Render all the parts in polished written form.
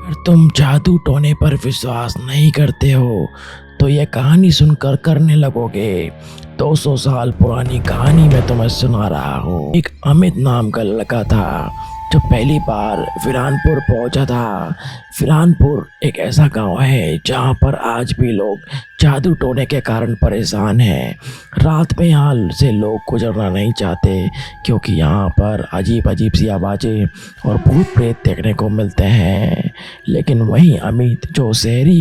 अगर तुम जादू टोने पर विश्वास नहीं करते हो तो ये कहानी सुनकर करने लगोगे। 200 साल पुरानी कहानी मैं तुम्हें सुना रहा हूँ। एक अमित नाम का लड़का था जो पहली बार वीरानपुर पहुंचा था। वीरानपुर एक ऐसा गांव है जहां पर आज भी लोग जादू टोने के कारण परेशान हैं। रात में यहाँ से लोग गुजरना नहीं चाहते क्योंकि यहाँ पर अजीब अजीब सी आवाज़ें और भूत प्रेत देखने को मिलते हैं। लेकिन वहीं अमित जो शहरी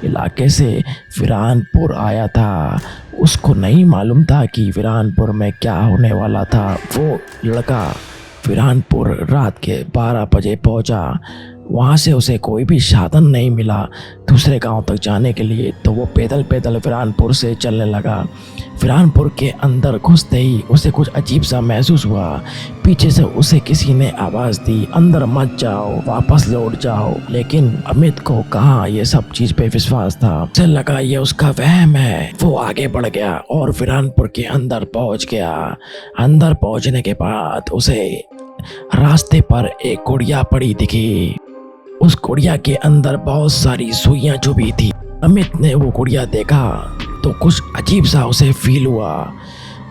इलाके से वीरानपुर आया था, उसको नहीं मालूम था कि वीरानपुर में क्या होने वाला था। वो लड़का वीरानपुर रात के 12 बजे पहुंचा। वहाँ से उसे कोई भी साधन नहीं मिला दूसरे गांव तक जाने के लिए, तो वो पैदल पैदल वीरानपुर से चलने लगा। वीरानपुर के अंदर घुसते ही उसे कुछ अजीब सा महसूस हुआ। पीछे से उसे किसी ने आवाज़ दी, अंदर मत जाओ, वापस लौट जाओ। लेकिन अमित को कहाँ ये सब चीज़ पे विश्वास था। उसे लगा ये उसका वहम है। वो आगे बढ़ गया और वीरानपुर के अंदर पहुँच गया। अंदर पहुँचने के बाद उसे रास्ते पर एक गुड़िया पड़ी दिखी। उस गुड़िया के अंदर बहुत सारी सुइयां चुभी थी। अमित ने वो गुड़िया देखा तो कुछ अजीब सा उसे फील हुआ।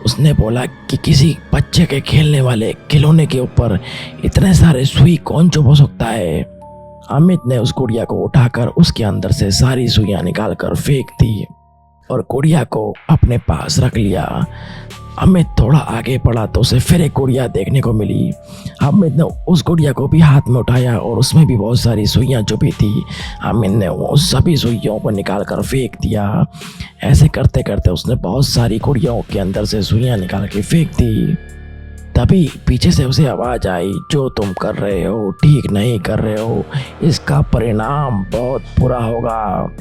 उसने बोला कि किसी बच्चे के खेलने वाले खिलौने के ऊपर इतने सारे सुई कौन चुभ सकता है। अमित ने उस गुड़िया को उठाकर उसके अंदर से सारी सुइयां निकाल कर फेंक दी और गुड़िया को अपने पास रख लिया। अमित थोड़ा आगे बढ़ा तो उसे फिर एक गुड़िया देखने को मिली। अमित ने उस गुड़िया को भी हाथ में उठाया और उसमें भी बहुत सारी सुइयां चुभी थी। अमित ने वो सभी सुइयों को निकाल कर फेंक दिया। ऐसे करते करते उसने बहुत सारी गुड़ियों के अंदर से सुइयां निकाल के फेंक दी। तभी पीछे से उसे आवाज़ आई, जो तुम कर रहे हो ठीक नहीं कर रहे हो, इसका परिणाम बहुत बुरा होगा।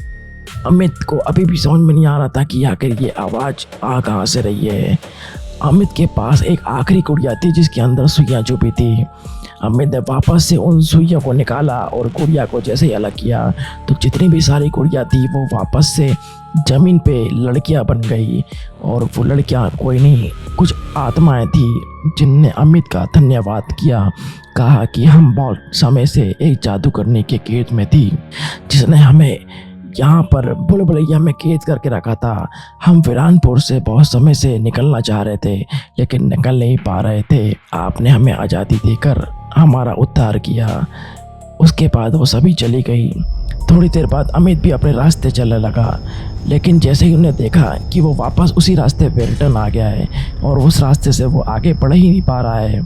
अमित को अभी भी समझ में नहीं आ रहा था कि आखिर ये आवाज़ आ कहाँ से रही है। अमित के पास एक आखिरी गुड़िया थी जिसके अंदर सुइयां चुभी थी। अमित ने वापस से उन सुइयों को निकाला और गुड़िया को जैसे ही अलग किया तो जितनी भी सारी गुड़िया थी वो वापस से ज़मीन पे लड़कियां बन गई। और वो लड़कियां कोई नहीं, कुछ आत्माएं थी जिनने अमित का धन्यवाद किया। कहा कि हम बहुत समय से एक जादू करने के कैद में थी जिसने हमें यहाँ पर भूल-भुलैया में कैद करके रखा था। हम वीरानपुर से बहुत समय से निकलना चाह रहे थे लेकिन निकल नहीं पा रहे थे। आपने हमें आज़ादी देकर हमारा उद्धार किया। उसके बाद वो सभी चली गई। थोड़ी देर बाद अमित भी अपने रास्ते चलने लगा, लेकिन जैसे ही उन्हें देखा कि वो वापस उसी रास्ते पे रिटर्न आ गया है और उस रास्ते से वो आगे बढ़ ही नहीं पा रहा है।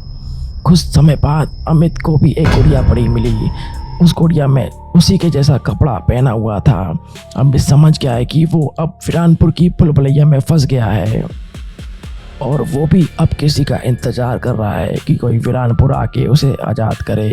कुछ समय बाद अमित को भी एक गुड़िया पड़ी मिली। उस गुड़िया में उसी के जैसा कपड़ा पहना हुआ था। अमित समझ गया है कि वो अब वीरानपुर की भूल-भुलैया में फंस गया है और वो भी अब किसी का इंतज़ार कर रहा है कि कोई वीरानपुर आके उसे आज़ाद करे।